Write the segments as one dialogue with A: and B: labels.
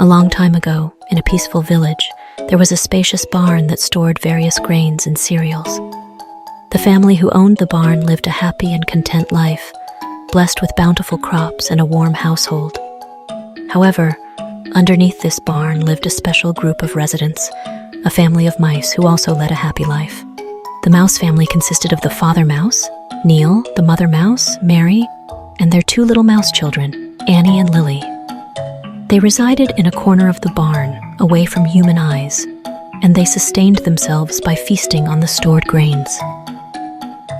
A: A long time ago, in a peaceful village, there was a spacious barn that stored various grains and cereals. The family who owned the barn lived a happy and content life, blessed with bountiful crops and a warm household. However, underneath this barn lived a special group of residents, a family of mice who also led a happy life. The mouse family consisted of the father mouse, Neil, the mother mouse, Mary, and their two little mouse children, Annie and Lily. They resided in a corner of the barn, away from human eyes, and they sustained themselves by feasting on the stored grains.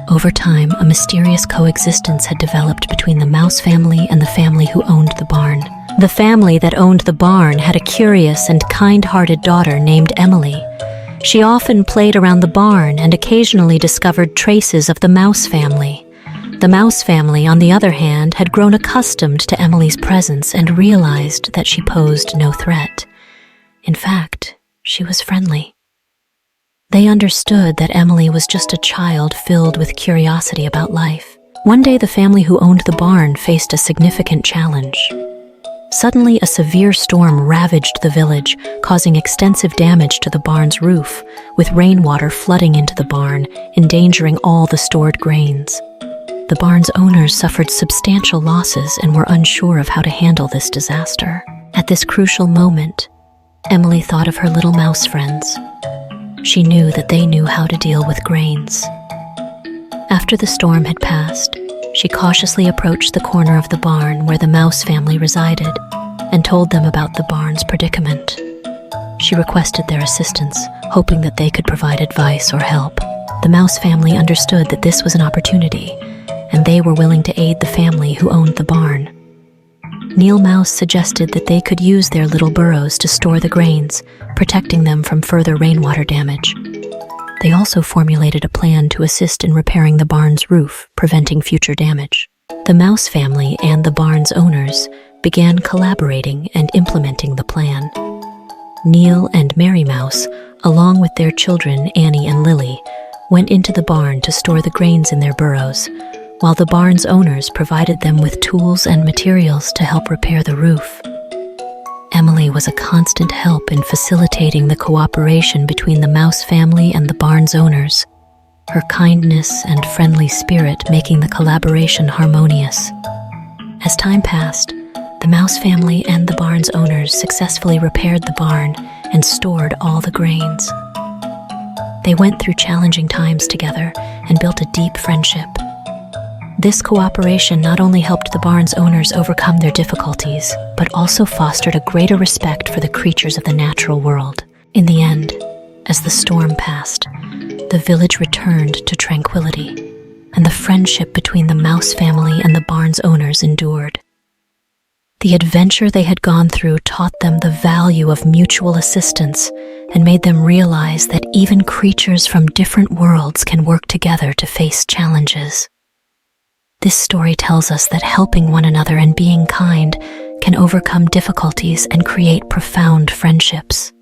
A: Over time, a mysterious coexistence had developed between the mouse family and the family who owned the barn. The family that owned the barn had a curious and kind-hearted daughter named Emily. She often played around the barn and occasionally discovered traces of the mouse family. The mouse family, on the other hand, had grown accustomed to Emily's presence and realized that she posed no threat. In fact, she was friendly. They understood that Emily was just a child filled with curiosity about life. One day, the family who owned the barn faced a significant challenge. Suddenly, a severe storm ravaged the village, causing extensive damage to the barn's roof, with rainwater flooding into the barn, endangering all the stored grains. The barn's owners suffered substantial losses and were unsure of how to handle this disaster. At this crucial moment, Emily thought of her little mouse friends. She knew that they knew how to deal with grains. After the storm had passed, she cautiously approached the corner of the barn where the mouse family resided and told them about the barn's predicament. She requested their assistance, hoping that they could provide advice or help. The mouse family understood that this was an opportunity, and they were willing to aid the family who owned the barn. Neil Mouse suggested that they could use their little burrows to store the grains, protecting them from further rainwater damage. They also formulated a plan to assist in repairing the barn's roof, preventing future damage. The mouse family and the barn's owners began collaborating and implementing the plan. Neil and Mary Mouse, along with their children Annie and Lily, went into the barn to store the grains in their burrows, while the barn's owners provided them with tools and materials to help repair the roof. Emily was a constant help in facilitating the cooperation between the mouse family and the barn's owners, her kindness and friendly spirit making the collaboration harmonious. As time passed, the mouse family and the barn's owners successfully repaired the barn and stored all the grains. They went through challenging times together and built a deep friendship. This cooperation not only helped the barn's owners overcome their difficulties, but also fostered a greater respect for the creatures of the natural world. In the end, as the storm passed, the village returned to tranquility, and the friendship between the mouse family and the barn's owners endured. The adventure they had gone through taught them the value of mutual assistance and made them realize that even creatures from different worlds can work together to face challenges. This story tells us that helping one another and being kind can overcome difficulties and create profound friendships.